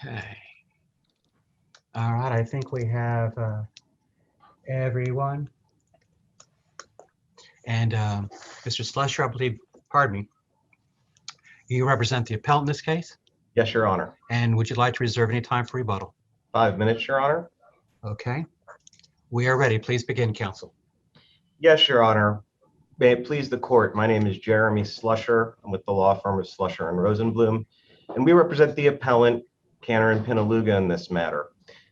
Okay. All right, I think we have everyone. And Mr. Slusher, I believe, pardon me, you represent the appellant in this case? Yes, Your Honor. And would you like to reserve any time for rebuttal? 5 minutes, Your Honor. Okay. We are ready. Please begin, counsel. Yes, Your Honor. May it please the court, my name is Jeremy Slusher. I'm with the law firm of Slusher and Rosenblum, and we represent the appellant, Cantor and Pinaluga, in this matter.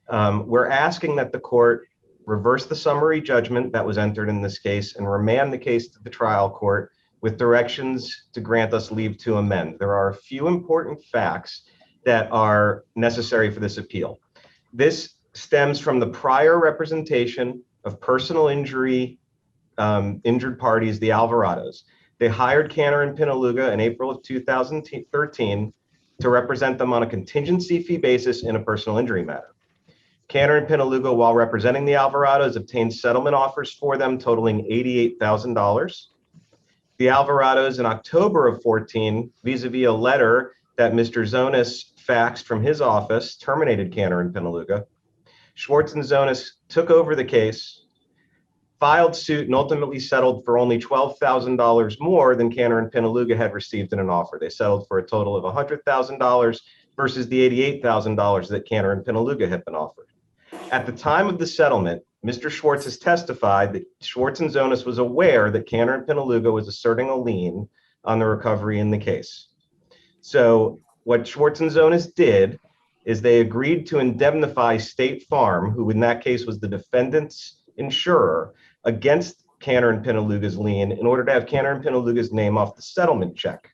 We're asking that the court reverse the summary judgment that was entered in this case and remand the case to the trial court with directions to grant us leave to amend. There are a few important facts that are necessary for this appeal. This stems from the prior representation of personal injury injured parties, the Alvarados. They hired Cantor and Pinaluga in April of 2013 to represent them on a contingency fee basis in a personal injury matter. Cantor and Pinaluga, while representing the Alvarados, obtained settlement offers for them totaling $88,000. The Alvarados in October of 14, vis-a-vis a letter that Mr. Zonas faxed from his office, terminated Cantor and Pinaluga. Schwartz and Zonas took over the case, filed suit, and ultimately settled for only $12,000 more than Cantor and Pinaluga had received in an offer. They settled for a total of $100,000 versus the $88,000 that Cantor and Pinaluga had been offered. At the time of the settlement, Mr. Schwartz has testified that Schwartz and Zonas was aware that Cantor and Pinaluga was asserting a lien on the recovery in the case. So what Schwartz and Zonas did is they agreed to indemnify State Farm, who in that case was the defendant's insurer, against Cantor and Pinaluga's lien in order to have Cantor and Pinaluga's name off the settlement check.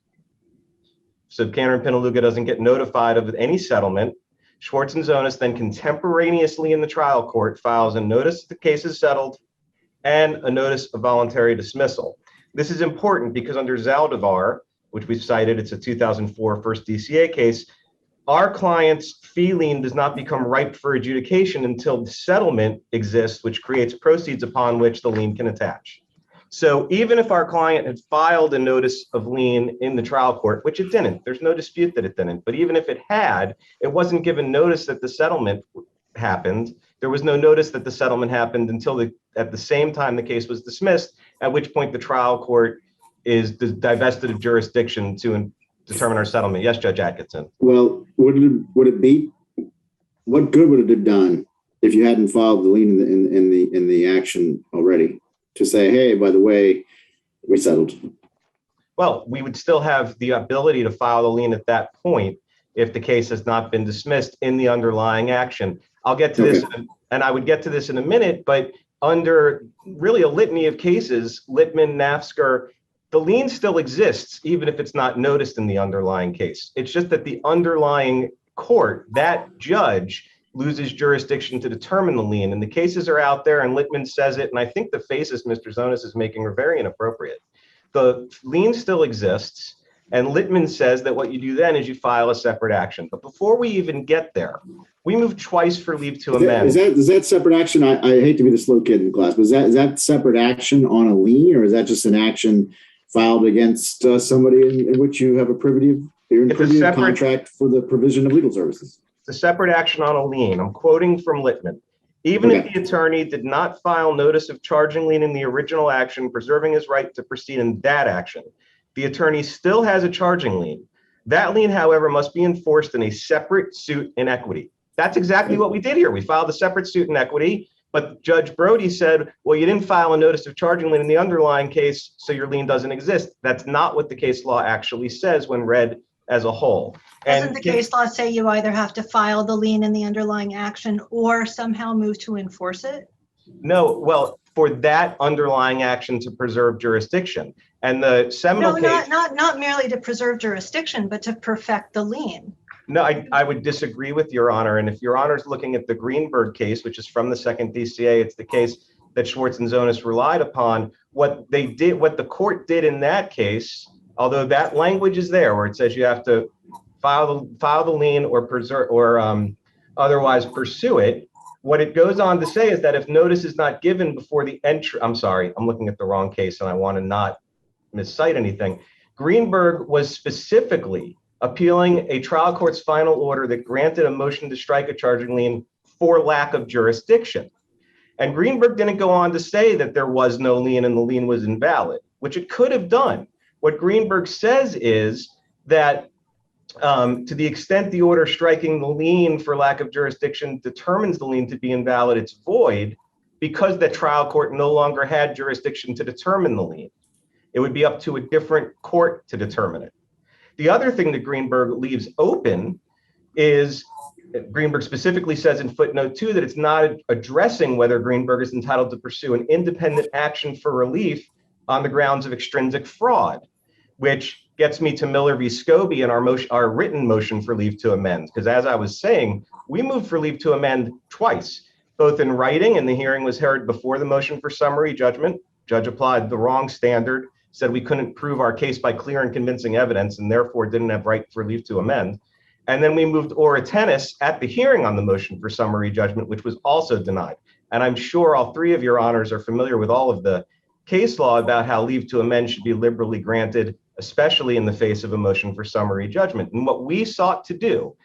So Cantor and Pinaluga doesn't get notified of any settlement. Schwartz and Zonas then contemporaneously in the trial court files a notice the case is settled and a notice of voluntary dismissal. This is important because under Zaldivar, which we've cited, it's a 2004 first DCA case, our client's fee lien does not become ripe for adjudication until the settlement exists, which creates proceeds upon which the lien can attach. So even if our client had filed a notice of lien in the trial court, which it didn't, there's no dispute that it didn't, but even if it had, it wasn't given notice that the settlement happened. There was no notice that the settlement happened until at the same time the case was dismissed, at which point the trial court is divested of jurisdiction to determine our settlement. Yes, Judge Atkinson. Well, what good would it have done if you hadn't filed the lien in the action already to say, hey, by the way, we settled? Well, we would still have the ability to file the lien at that point if the case has not been dismissed in the underlying action. I'll get to this, and I would get to this in a minute, but under really a litany of cases, Littman, Nafsker, the lien still exists, even if it's not noticed in the underlying case. It's just that the underlying court, that judge, loses jurisdiction to determine the lien. And the cases are out there, and Littman says it, and I think the faces Mr. Zonas is making are very inappropriate. The lien still exists, and Littman says that what you do then is you file a separate action. But before we even get there, we move twice for leave to amend. Is that separate action? I hate to be the slow kid in class, but is that separate action on a lien, or is that just an action filed against somebody in which you have a privity of contract for the provision of legal services? It's a separate action on a lien. I'm quoting from Littman. Even if the attorney did not file notice of charging lien in the original action, preserving his right to proceed in that action, the attorney still has a charging lien. That lien, however, must be enforced in a separate suit in equity. That's exactly what we did here. We filed a separate suit in equity. But Judge Brody said, well, you didn't file a notice of charging lien in the underlying case, so your lien doesn't exist. That's not what the case law actually says when read as a whole. Doesn't the case law say you either have to file the lien in the underlying action or somehow move to enforce it? No, well, for that underlying action to preserve jurisdiction. And the seminal case— not merely to preserve jurisdiction, but to perfect the lien. No, I would disagree with Your Honor. And if Your Honor is looking at the Greenberg case, which is from the second DCA, it's the case that Schwartz and Zonas relied upon. What the court did in that case, although that language is there where it says you have to file the lien or preserve or otherwise pursue it, what it goes on to say is that if notice is not given before the entry— I'm sorry, I'm looking at the wrong case and I want to not miscite anything. Greenberg was specifically appealing a trial court's final order that granted a motion to strike a charging lien for lack of jurisdiction. And Greenberg didn't go on to say that there was no lien and the lien was invalid, which it could have done. What Greenberg says is that to the extent the order striking the lien for lack of jurisdiction determines the lien to be invalid, it's void because the trial court no longer had jurisdiction to determine the lien. It would be up to a different court to determine it. The other thing that Greenberg leaves open is Greenberg specifically says in footnote 2 that it's not addressing whether Greenberg is entitled to pursue an independent action for relief on the grounds of extrinsic fraud, which gets me to Miller v. Scobie and our written motion for leave to amend. Because as I was saying, we moved for leave to amend twice, both in writing, and the hearing was heard before the motion for summary judgment. Judge applied the wrong standard, said we couldn't prove our case by clear and convincing evidence and therefore didn't have right for leave to amend. And then we moved ora tennis at the hearing on the motion for summary judgment, which was also denied. And I'm sure all three of your honors are familiar with all of the case law about how leave to amend should be liberally granted, especially in the face of a motion for summary judgment. And what we sought to do,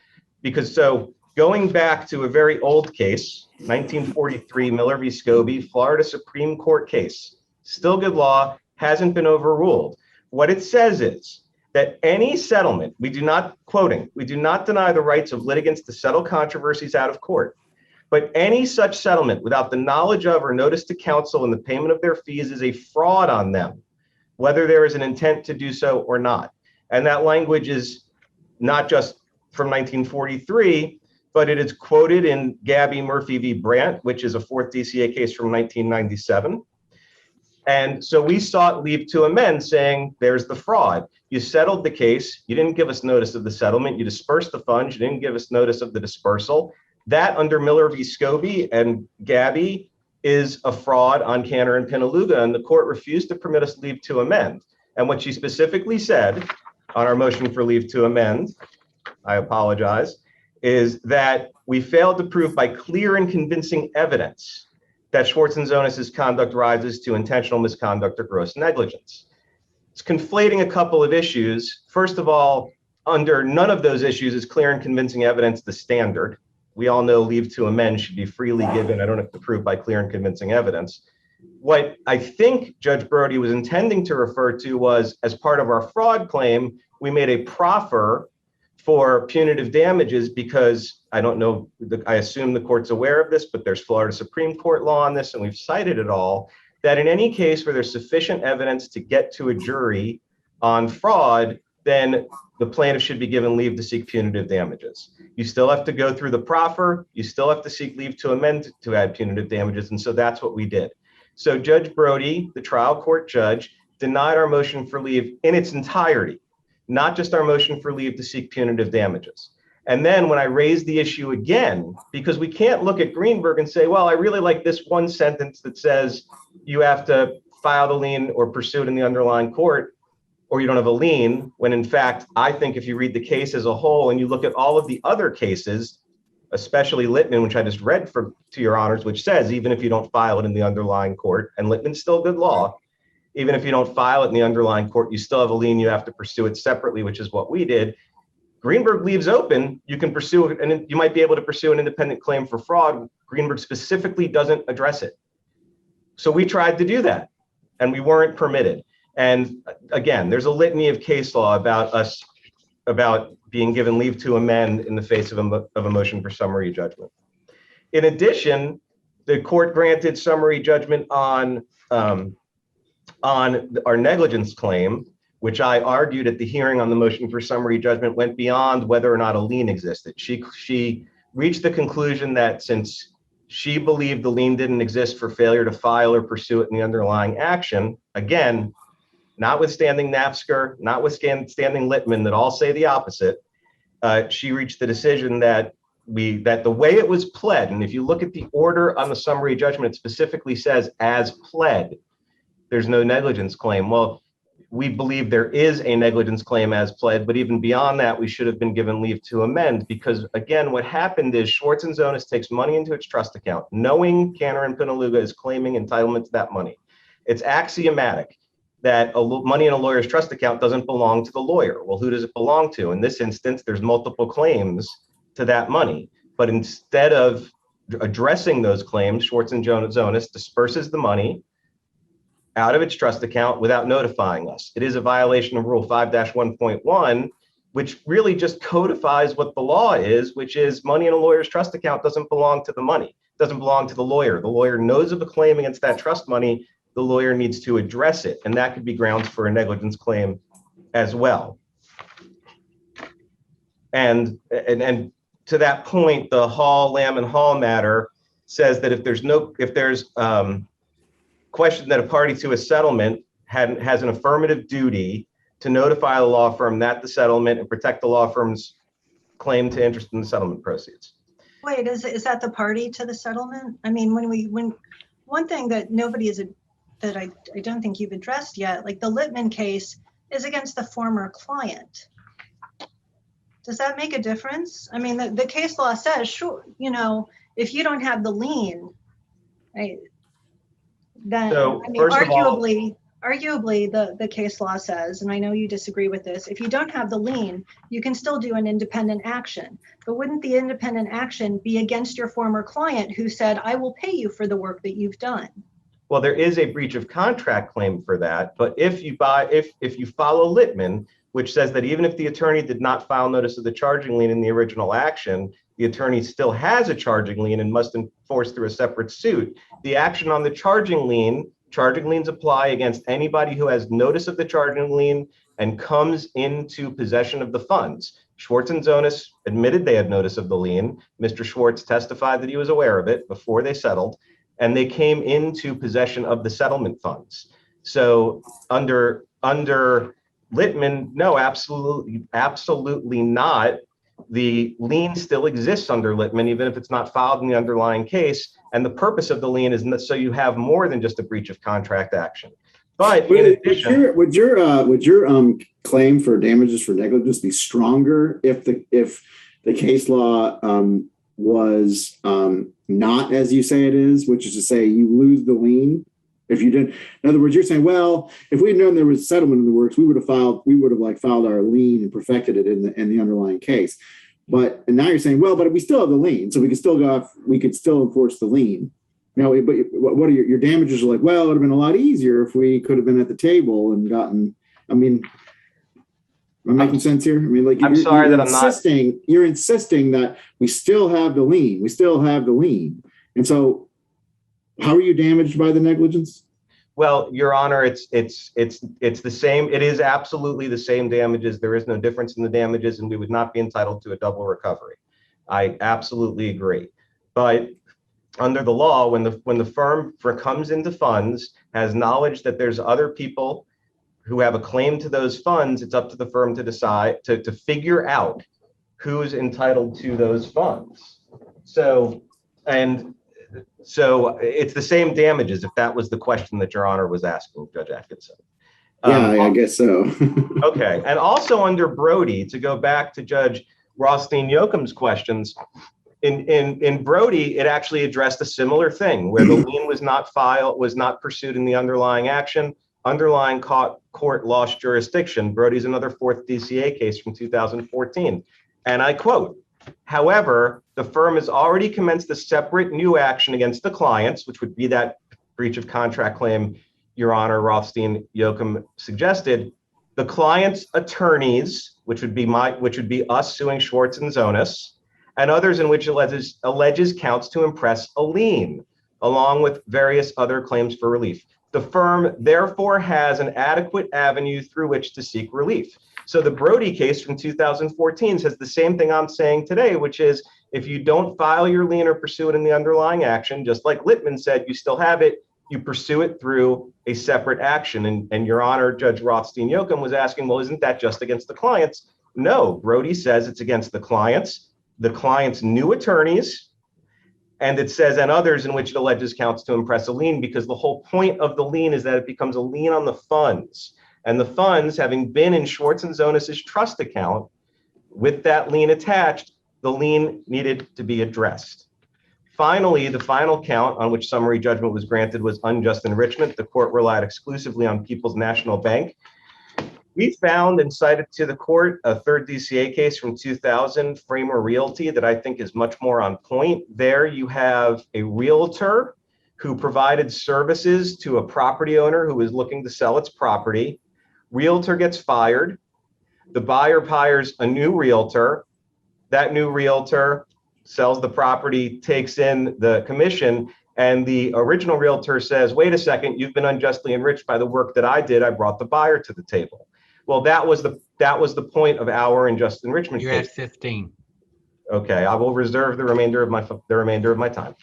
because so going back to a very old case, 1943 Miller v. Scobie, Florida Supreme Court case, still good law, hasn't been overruled. What it says is that any settlement, we do not deny the rights of litigants to settle controversies out of court, but any such settlement without the knowledge of or notice to counsel and the payment of their fees is a fraud on them, whether there is an intent to do so or not. And that language is not just from 1943, but it is quoted in Gabby Murphy v. Brandt, which is a fourth DCA case from 1997. And so we sought leave to amend saying, there's the fraud. You settled the case. You didn't give us notice of the settlement. You dispersed the funds. You didn't give us notice of the dispersal. That under Miller v. Scobie and Gabby is a fraud on Cantor and Pinaluga, and the court refused to permit us leave to amend. And what she specifically said on our motion for leave to amend, I apologize, is that we failed to prove by clear and convincing evidence that Schwartz and Zonis's conduct rises to intentional misconduct or gross negligence. It's conflating a couple of issues. First of all, under none of those issues is clear and convincing evidence the standard. We all know leave to amend should be freely given. I don't have to prove by clear and convincing evidence. What I think Judge Brody was intending to refer to was, as part of our fraud claim, we made a proffer for punitive damages because I don't know, I assume the court's aware of this, but there's Florida Supreme Court law on this, and we've cited it all, that in any case where there's sufficient evidence to get to a jury on fraud, then the plaintiff should be given leave to seek punitive damages. You still have to go through the proffer, you still have to seek leave to amend to add punitive damages, and so that's what we did. So Judge Brody, the trial court judge, denied our motion for leave in its entirety, not just our motion for leave to seek punitive damages. And then when I raised the issue again, because we can't look at Greenberg and say, well, I really like this one sentence that says you have to file the lien or pursue it in the underlying court, or you don't have a lien, when in fact, I think if you read the case as a whole and you look at all of the other cases, especially Littman, which I just read to your honors, which says even if you don't file it in the underlying court, and Littman's still good law, even if you don't file it in the underlying court, you still have a lien, you have to pursue it separately, which is what we did. Greenberg leaves open, you can pursue it, and you might be able to pursue an independent claim for fraud. Greenberg specifically doesn't address it. So we tried to do that, and we weren't permitted. And again, there's a litany of case law about being given leave to amend in the face of a motion for summary judgment. In addition, the court granted summary judgment on our negligence claim, which I argued at the hearing on the motion for summary judgment went beyond whether or not a lien existed. She reached the conclusion that since she believed the lien didn't exist for failure to file or pursue it in the underlying action, again, notwithstanding NAFSCR, notwithstanding Littman that all say the opposite, she reached the decision that the way it was pled, and if you look at the order on the summary judgment, it specifically says as pled, there's no negligence claim. Well, we believe there is a negligence claim as pled, but even beyond that, we should have been given leave to amend because, again, what happened is Schwartz and Zonis takes money into its trust account, knowing Cantor and Pinaluga is claiming entitlement to that money. It's axiomatic. that money in a lawyer's trust account doesn't belong to the lawyer. Well, who does it belong to? In this instance, there's multiple claims to that money. But instead of addressing those claims, Schwartz and Zonis disperses the money out of its trust account without notifying us. It is a violation of Rule 5-1.1, which really just codifies what the law is, which is money in a lawyer's trust account doesn't belong to the money, doesn't belong to the lawyer. The lawyer knows of a claim against that trust money. The lawyer needs to address it, and that could be grounds for a negligence claim as well. And to that point, the Lamb and Hall matter says that if there's question that a party to a settlement has an affirmative duty to notify the law firm that the settlement and protect the law firm's claim to interest in the settlement proceeds. Wait, is that the party to the settlement? I mean, when one thing that that I don't think you've addressed yet, like the Littman case is against the former client. Does that make a difference? I mean, the case law says, sure, if you don't have the lien, right, then So, I mean, first of all, arguably the case law says, and I know you disagree with this, if you don't have the lien, you can still do an independent action. But wouldn't the independent action be against your former client who said, I will pay you for the work that you've done? well, there is a breach of contract claim for that. But if you follow Littman, which says that even if the attorney did not file notice of the charging lien in the original action, the attorney still has a charging lien and must enforce through a separate suit. The action on the charging liens apply against anybody who has notice of the charging lien and comes into possession of the funds. Schwartz and Zonis admitted they had notice of the lien. Mr. Schwartz testified that he was aware of it before they settled, and they came into possession of the settlement funds. So under Littman, no, absolutely not. The lien still exists under Littman, even if it's not filed in the underlying case. And the purpose of the lien is so you have more than just a breach of contract action. But in addition, would your claim for damages for negligence be stronger if the case law was not as you say it is, which is to say you lose the lien if you didn't? In other words, you're saying, well, if we'd known there was settlement in the works, we would have filed our lien and perfected it in the underlying case. And now you're saying, well, but we still have the lien, so we could still enforce the lien. Now, but what are your damages are like? Well, it would have been a lot easier if we could have been at the table and gotten. I mean, am I making sense here? I mean, like you're insisting that we still have the lien. We still have the lien, and so how are you damaged by the negligence? Well, Your Honor, it's the same. It is absolutely the same damages. There is no difference in the damages, and we would not be entitled to a double recovery. I absolutely agree. But under the law, when the firm comes into funds, has knowledge that there's other people who have a claim to those funds, it's up to the firm to decide to figure out who's entitled to those funds. So it's the same damages, if that was the question that Your Honor was asking, Judge Atkinson. Yeah, I guess so. Okay. And also under Brody, to go back to Judge Rothstein-Yoakum's questions, in Brody, it actually addressed a similar thing where the lien was not pursued in the underlying action. Underlying court lost jurisdiction. Brody's another fourth DCA case from 2014. And I quote, however, the firm has already commenced a separate new action against the clients, which would be that breach of contract claim Your Honor Rothstein-Yoakum suggested. The client's attorneys, which would be us suing Schwartz and Zonis, and others in which alleges counts to impress a lien, along with various other claims for relief. The firm therefore has an adequate avenue through which to seek relief. So the Brody case from 2014 says the same thing I'm saying today, which is if you don't file your lien or pursue it in the underlying action, just like Littman said, you still have it, you pursue it through a separate action. And Your Honor, Judge Rothstein-Yoakum was asking, well, isn't that just against the clients? No, Brody says it's against the clients' new attorneys, and it says, and others in which it alleges counts to impress a lien, because the whole point of the lien is that it becomes a lien on the funds. And the funds, having been in Schwartz and Zonis's trust account, with that lien attached, the lien needed to be addressed. Finally, the final count on which summary judgment was granted was unjust enrichment. The court relied exclusively on People's National Bank. We found and cited to the court a third DCA case from 2000, Framer Realty, that I think is much more on point. There you have a realtor who provided services to a property owner who was looking to sell its property. Realtor gets fired. The buyer hires a new realtor. That new realtor sells the property, takes in the commission, and the original realtor says, wait a second, you've been unjustly enriched by the work that I did. I brought the buyer to the table. Well, that was the point of our unjust enrichment You're case. at 15. Okay, I will reserve the remainder of my time.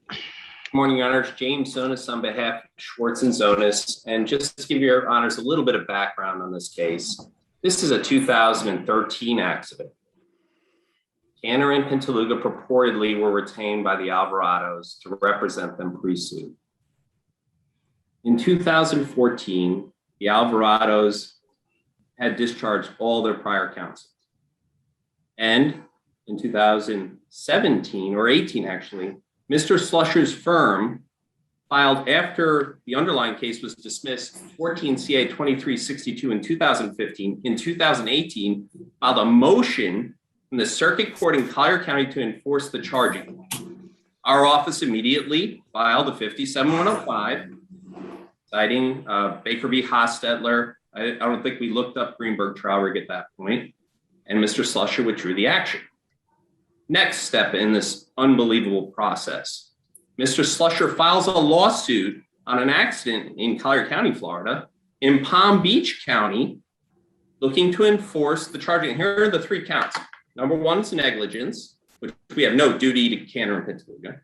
Good morning, Your Honors. James Zonas on behalf of Schwartz and Zonas. And just to give Your Honors a little bit of background on this case, this is a 2013 accident. Cantor and Pintaluga purportedly were retained by the Alvarados to represent them pre-suit. In 2014, the Alvarados had discharged all their prior counsel. And in 2017 or 18, actually, Mr. Slusher's firm filed, after the underlying case was dismissed, 14 CA 2362 in 2015. In 2018, filed a motion in the circuit court in Collier County to enforce the charging. Our office immediately filed a 57105, citing Baker v. Hostetler. I don't think we looked up Greenberg-Traurig at that point, and Mr. Slusher withdrew the action. Next step in this unbelievable process, Mr. Slusher files a lawsuit on an accident in Collier County, Florida, in Palm Beach County, looking to enforce the charging. Here are the three counts. Number one is negligence, which we have no duty to Cantor and Pintaluga.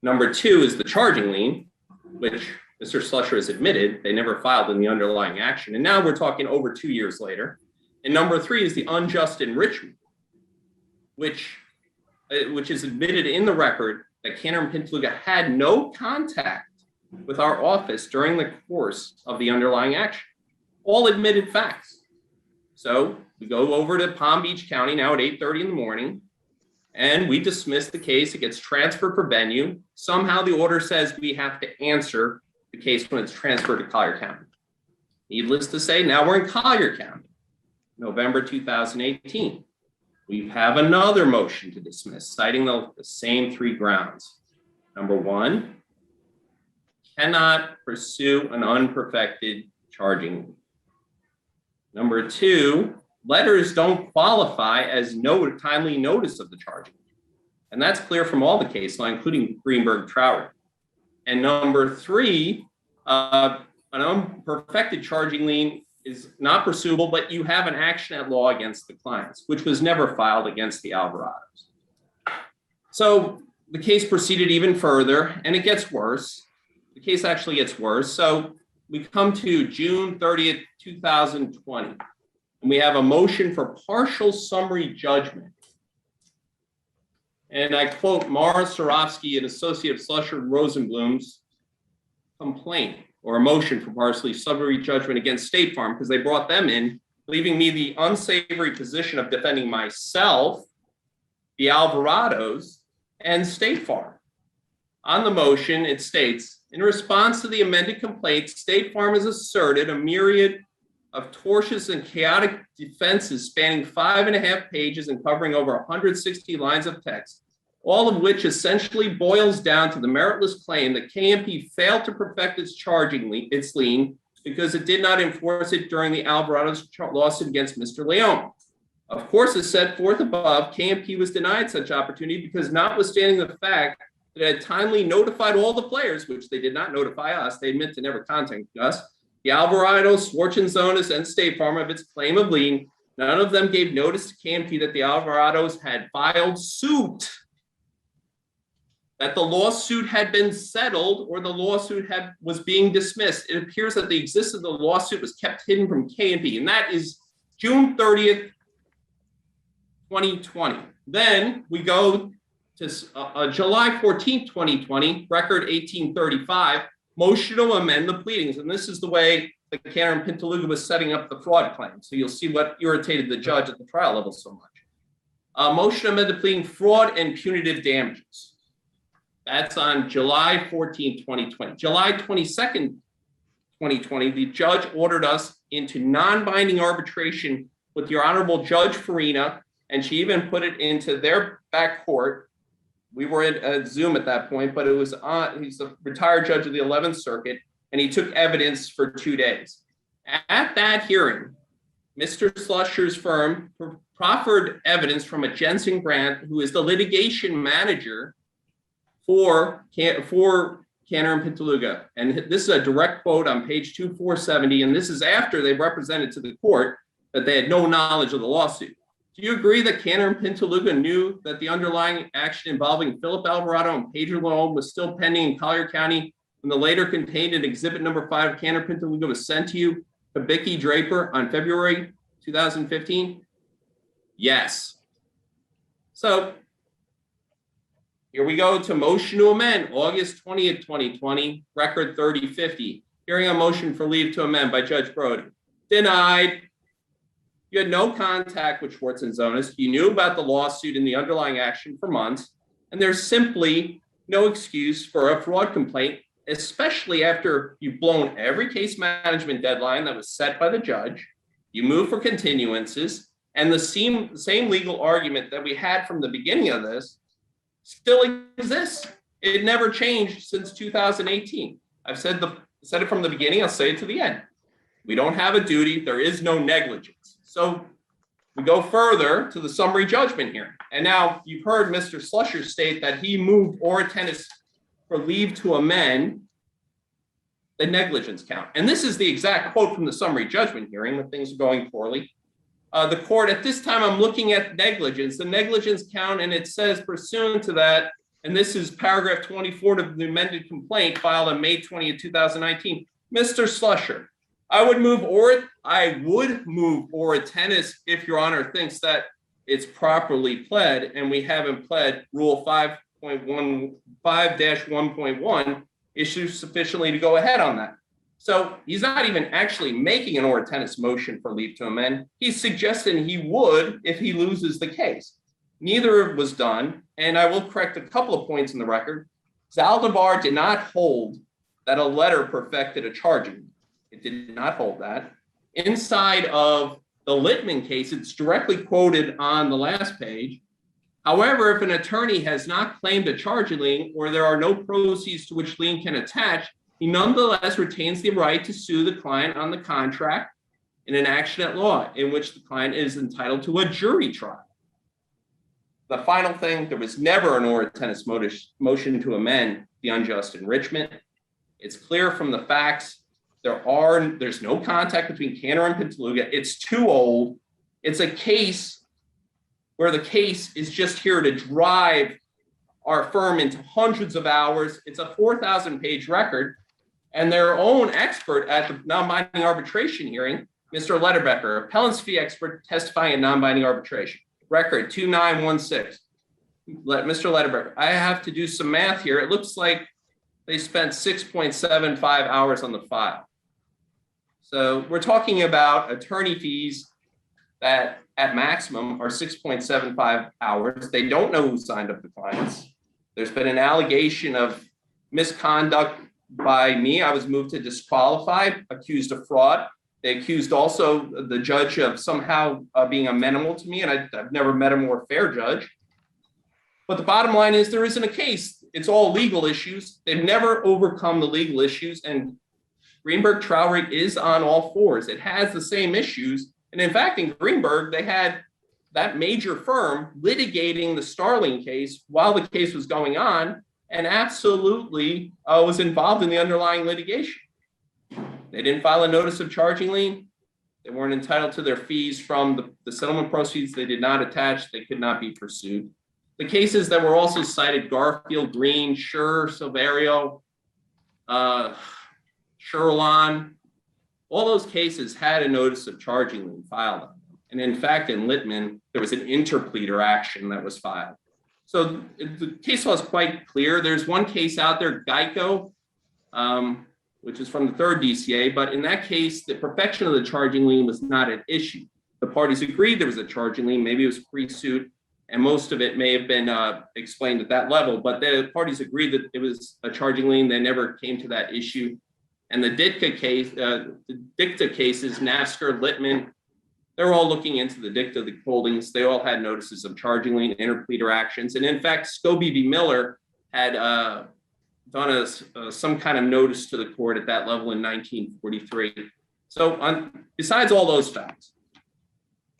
Number two is the charging lien, which Mr. Slusher has admitted they never filed in the underlying action. And now we're talking over 2 years later. And number three is the unjust enrichment, which is admitted in the record that Cantor and Pintaluga had no contact with our office during the course of the underlying action. All admitted facts. So we go over to Palm Beach County now at 8:30 in the morning, and we dismiss the case. It gets transferred for venue. Somehow the order says we have to answer the case when it's transferred to Collier County. Needless to say, now we're in Collier County, November 2018. We have another motion to dismiss, citing the same three grounds. Number one, cannot pursue an unperfected charging. Number two, letters don't qualify as timely notice of the charging. And that's clear from all the case law, including Greenberg-Traurig. And number three, an unperfected charging lien is not pursuable, but you have an action at law against the clients, which was never filed against the Alvarados. So the case proceeded even further, and it gets worse. The case actually gets worse. So we come to June 30th, 2020, and we have a motion for partial summary judgment. And I quote Mara Sorofsky, an associate of Slusher Rosenblum's complaint, or a motion for partial summary judgment against State Farm, because they brought them in, leaving me the unsavory position of defending myself, the Alvarados, and State Farm. On the motion, it states, in response to the amended complaint, State Farm has asserted a myriad of tortious and chaotic defenses spanning 5.5 pages and covering over 160 lines of text, all of which essentially boils down to the meritless claim that KMP failed to perfect its lien because it did not enforce it during the Alvarado's lawsuit against Mr. Leone. Of course, as set forth above, KMP was denied such opportunity because, notwithstanding the fact that it had timely notified all the players, which they did not notify us, they admit to never contacting us, the Alvarados, Schwartz and Zonas, and State Farm of its claim of lien, none of them gave notice to KMP that the Alvarados had filed suit, that the lawsuit had been settled or the lawsuit was being dismissed. It appears that the existence of the lawsuit was kept hidden from KMP, and that is June 30th, 2020. Then we go to July 14th, 2020, record 1835, motion to amend the pleadings. And this is the way that Cantor and Pintaluga was setting up the fraud claim. So you'll see what irritated the judge at the trial level so much. A motion amended pleading fraud and punitive damages. That's on July 14, 2020. July 22nd, 2020, the judge ordered us into non-binding arbitration with your Honorable Judge Farina, and she even put it into their back court. We were at Zoom at that point, but it was on, he's the retired judge of the 11th Circuit, and he took evidence for 2 days. At that hearing, Mr. Slusher's firm proffered evidence from a Jensen Grant, who is the litigation manager for Cantor and Pintaluga. And this is a direct quote on page 2470, and this is after they represented to the court that they had no knowledge of the lawsuit. Do you agree that Cantor and Pintaluga knew that the underlying action involving Philip Alvarado and Pedro Leon was still pending in Collier County when the later contained in exhibit number 5 of Cantor Pintaluga was sent to you, to Vicky Draper, on February 2015? Yes. So here we go to motion to amend, August 20th, 2020, record 3050. Hearing a motion for leave to amend by Judge Brody. Denied. You had no contact with Schwartz and Zonas. You knew about the lawsuit and the underlying action for months, and there's simply no excuse for a fraud complaint, especially after you've blown every case management deadline that was set by the judge. You move for continuances, and the same legal argument that we had from the beginning of this still exists. It never changed since 2018. I've said it from the beginning. I'll say it to the end. We don't have a duty. There is no negligence. So we go further to the summary judgment here. And now you've heard Mr. Slusher state that he moved Oritennis for leave to amend the negligence count. And this is the exact quote from the summary judgment hearing when things are going poorly. The court, at this time, I'm looking at negligence, the negligence count, and it says pursuant to that, and this is paragraph 24 of the amended complaint filed on May 20th, 2019. Mr. Slusher, I would move Oritennis if Your Honor thinks that it's properly pled, and we haven't pled Rule 5.1.5-1.1 issues sufficiently to go ahead on that. So he's not even actually making an Oritennis motion for leave to amend. He's suggesting he would if he loses the case. Neither was done, and I will correct a couple of points in the record. Zaldivar did not hold that a letter perfected a charging. It did not hold that. Inside of the Littman case, it's directly quoted on the last page. However, if an attorney has not claimed a charging lien or there are no proceeds to which lien can attach, he nonetheless retains the right to sue the client on the contract in an action at law in which the client is entitled to a jury trial. The final thing, there was never an Oritennis motion to amend the unjust enrichment. It's clear from the facts there's no contact between Cantor and Pintaluga. It's too old. It's a case where the case is just here to drive our firm into hundreds of hours. It's a 4,000-page record, and their own expert at the non-binding arbitration hearing, Mr. Lederbecker, appellant's fee expert testifying in non-binding arbitration, record 2916. Mr. Lederbecker, I have to do some math here. It looks like they spent 6.75 hours on the file. So we're talking about attorney fees that at maximum are 6.75 hours. They don't know who signed up the clients. There's been an allegation of misconduct by me. I was moved to disqualified, accused of fraud. They accused also the judge of somehow being amenable to me, and I've never met a more fair judge. But the bottom line is there isn't a case. It's all legal issues. They've never overcome the legal issues, and Greenberg trial rate is on all fours. It has the same issues. And in fact, in Greenberg, they had that major firm litigating the Starling case while the case was going on and absolutely was involved in the underlying litigation. They didn't file a notice of charging lien. They weren't entitled to their fees from the settlement proceeds. They did not attach. They could not be pursued. The cases that were also cited, Garfield, Green, Schur, Silverio, Sherlon, all those cases had a notice of charging lien filed on them. And in fact, in Littman, there was an interpleader action that was filed. So the case law is quite clear. There's one case out there, Geico, which is from the third DCA, but in that case, the perfection of the charging lien was not an issue. The parties agreed there was a charging lien, maybe it was pre-suit, And most of it may have been explained at that level, but the parties agreed that it was a charging lien. They never came to that issue. And the Ditka case, the dicta cases, Nasker, Littman, they're all looking into the dicta holdings. They all had notices of charging lien, interpleader actions. And in fact, Scobie v. Miller had done some kind of notice to the court at that level in 1943. So besides all those facts,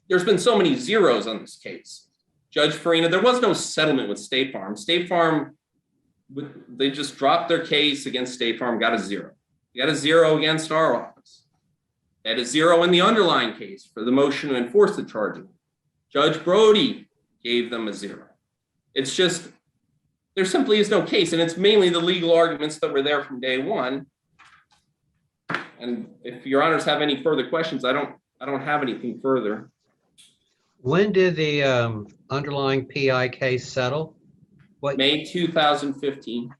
there's been so many zeros on this case. Judge Farina, there was no settlement with State Farm. State Farm, they just dropped their case against State Farm, got a zero. They got a zero against our office. They had a zero in the underlying case for the motion to enforce the charging. Judge Brody gave them a zero. It's just, there simply is no case, and it's mainly the legal arguments that were there from day one. And if your honors have any further questions, I don't have anything further. When did the underlying PI case settle? What? May 2015.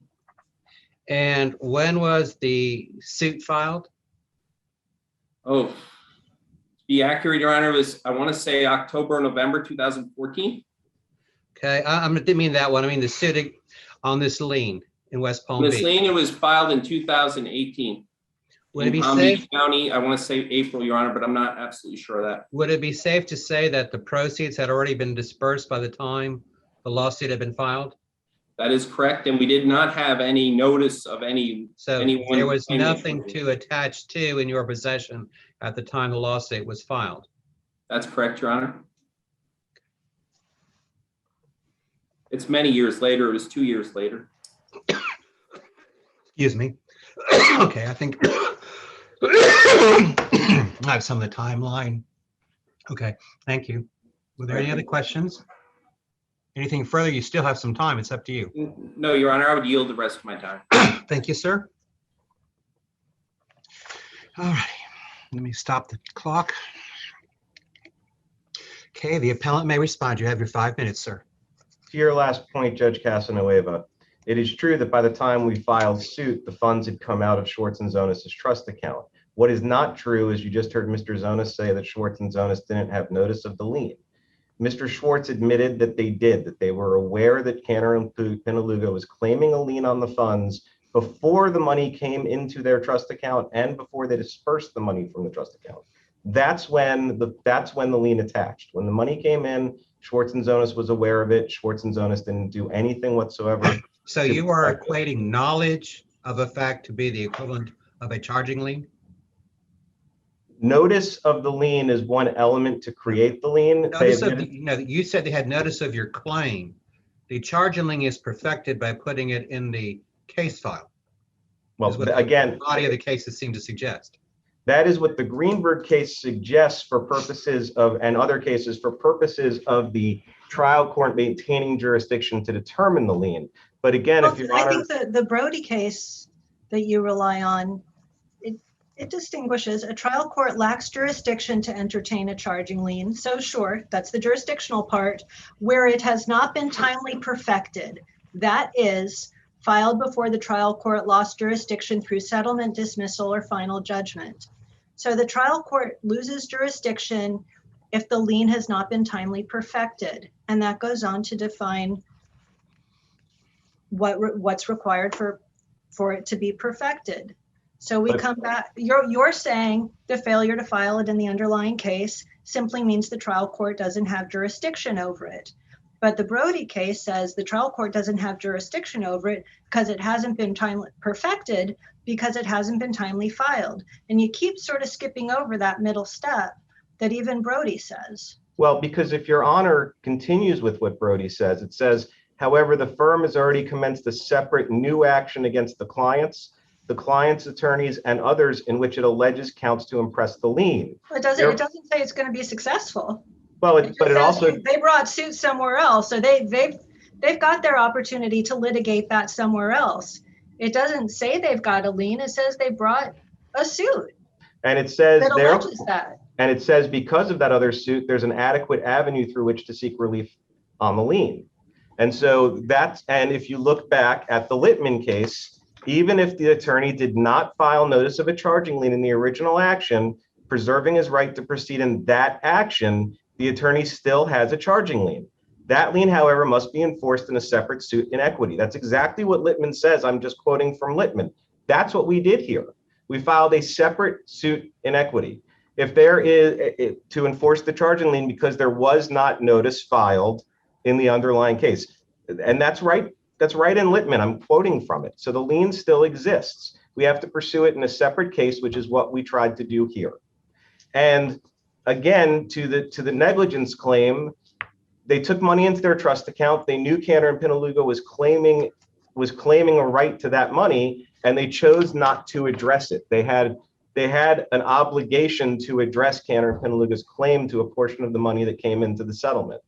And when was the suit filed? Oh, to be accurate, your honor, was, I want to say October, November 2014. Okay, I didn't mean that one. I mean the suit on this lien in West Palm This Beach. lien, it was filed in 2018. Would it be in Palm safe? Beach County, I want to say April, your honor, but I'm not absolutely sure of that. Would it be safe to say that the proceeds had already been dispersed by the time the lawsuit had been filed? That is correct, and we did not have any notice of any. So anyone there was claiming nothing it. to attach to in your possession at the time the lawsuit was filed. That's correct, your honor. It's many years later. It was 2 years later. Excuse me. Okay, I think I have some of the timeline. Okay, thank you. Were there any other questions? Anything further? You still have some time. It's up to you. No, your honor, I would yield the rest of my time. Thank you, sir. All right, let me stop the clock. Okay, the appellant may respond. You have your 5 minutes, sir. To your last point, Judge Casanueva, it is true that by the time we filed suit, the funds had come out of Schwartz and Zonas' trust account. What is not true is you just heard Mr. Zonas say that Schwartz and Zonas didn't have notice of the lien. Mr. Schwartz admitted that they did, that they were aware that Cantor and Pinaluga was claiming a lien on the funds before the money came into their trust account and before they dispersed the money from the trust account. That's when the lien attached. When the money came in, Schwartz and Zonas was aware of it. Schwartz and Zonas didn't do anything whatsoever. So you are equating knowledge of a fact to be the equivalent of a charging lien? Notice of the lien is one element to create the lien. Notice of the, you said they had notice of your claim. The charging lien is perfected by putting it in the case file. Well, is what again, the body of the cases seem to suggest. that is what the Greenberg case suggests for purposes of, and other cases for purposes of the trial court maintaining jurisdiction to determine the lien. But again, if your I honor, think the Brody case that you rely on, it distinguishes a trial court lacks jurisdiction to entertain a charging lien. So sure, that's the jurisdictional part, where it has not been timely perfected. That is filed before the trial court lost jurisdiction through settlement, dismissal, or final judgment. So the trial court loses jurisdiction if the lien has not been timely perfected. And that goes on to define what's required for it to be perfected. So we come back, you're saying the failure to file it in the underlying case simply means the trial court doesn't have jurisdiction over it. But the Brody case says the trial court doesn't have jurisdiction over it because it hasn't been timely perfected, because it hasn't been timely filed. And you keep sort of skipping over that middle step that even Brody says. well, because if your honor continues with what Brody says, it says, however, the firm has already commenced a separate new action against the client's attorneys, and others in which it alleges counts to impress the lien. It doesn't say it's going to be successful. Well, but it also, they brought suit somewhere else, so they've got their opportunity to litigate that somewhere else. It doesn't say they've got a lien. It says they brought a suit. and it says That there, alleges that. and it says because of that other suit, there's an adequate avenue through which to seek relief on the lien. And so and if you look back at the Littman case, even if the attorney did not file notice of a charging lien in the original action, preserving his right to proceed in that action, the attorney still has a charging lien. That lien, however, must be enforced in a separate suit in equity. That's exactly what Littman says. I'm just quoting from Littman. That's what we did here. We filed a separate suit in equity. If there is to enforce the charging lien because there was not notice filed in the underlying case. And that's right. That's right in Littman. I'm quoting from it. So the lien still exists. We have to pursue it in a separate case, which is what we tried to do here. And again, to the negligence claim, they took money into their trust account. They knew Cantor and Pinaluga was claiming a right to that money, and they chose not to address it. They had an obligation to address Cantor and Pinaluga's claim to a portion of the money that came into the settlement.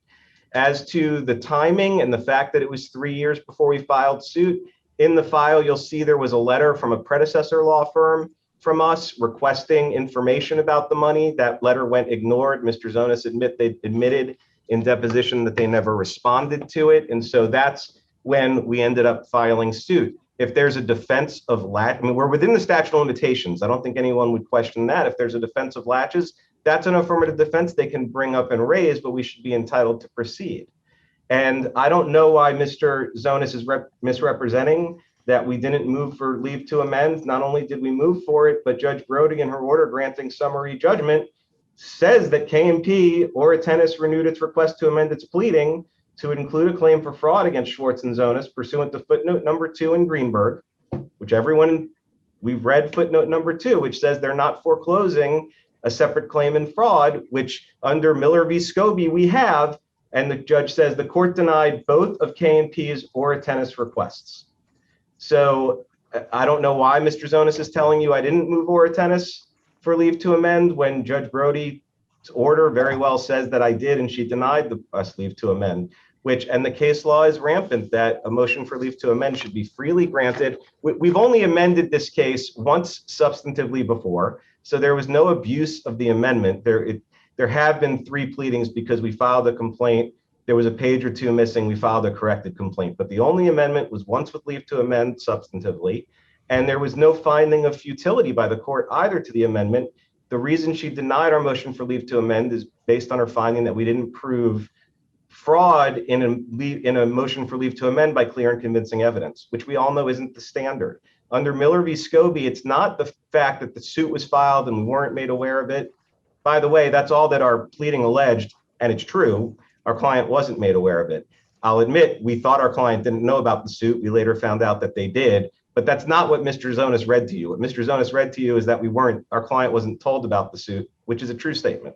As to the timing and the fact that it was 3 years before we filed suit, in the file, you'll see there was a letter from a predecessor law firm from us requesting information about the money. That letter went ignored. Mr. Zonas admitted in deposition that they never responded to it. And so that's when we ended up filing suit. If there's a defense of latch, I mean, we're within the statute of limitations. I don't think anyone would question that. If there's a defense of latches, that's an affirmative defense they can bring up and raise, but we should be entitled to proceed. And I don't know why Mr. Zonas is misrepresenting that we didn't move for leave to amend. Not only did we move for it, but Judge Brody in her order granting summary judgment says that KMP or Tennis renewed its request to amend its pleading to include a claim for fraud against Schwartz and Zonas pursuant to footnote number 2 in Greenberg, which we've read footnote number 2, which says they're not foreclosing a separate claim in fraud, which under Miller v. Scobie we have, and the judge says the court denied both of KMP's or Tennis requests. So I don't know why Mr. Zonas is telling you I didn't move or Tennis for leave to amend when Judge Brody's order very well says that I did, and she denied us leave to amend, and the case law is rampant that a motion for leave to amend should be freely granted. We've only amended this case once substantively before, so there was no abuse of the amendment. There have been 3 pleadings because we filed a complaint. There was a page or 2 missing. We filed a corrected complaint, but the only amendment was once with leave to amend substantively, and there was no finding of futility by the court either to the amendment. The reason she denied our motion for leave to amend is based on her finding that we didn't prove fraud in a motion for leave to amend by clear and convincing evidence, which we all know isn't the standard. Under Miller v. Scobie, it's not the fact that the suit was filed and we weren't made aware of it. By the way, that's all that our pleading alleged, and it's true. Our client wasn't made aware of it. I'll admit we thought our client didn't know about the suit. We later found out that they did, but that's not what Mr. Zonas read to you. What Mr. Zonas read to you is that our client wasn't told about the suit, which is a true statement.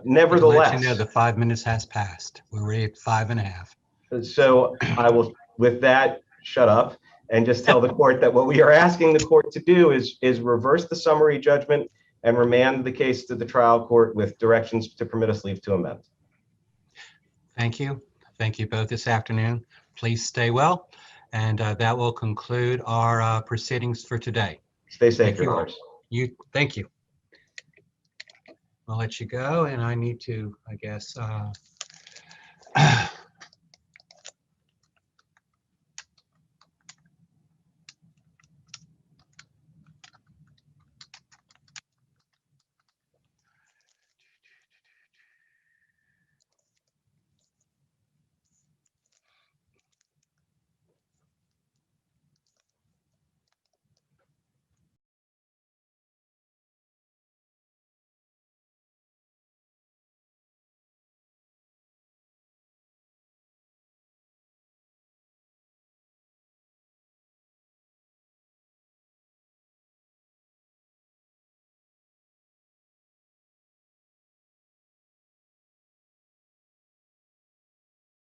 Nevertheless, let you know the 5 minutes has passed. We're already at 5.5. So I will, with that, shut up and just tell the court that what we are asking the court to do is reverse the summary judgment and remand the case to the trial court with directions to permit us leave to amend. Thank you. Thank you both this afternoon. Please stay well. And that will conclude our proceedings for today. Stay safe, Thank you Your all. Honors. Thank you. I'll let you go, and I need to, I guess,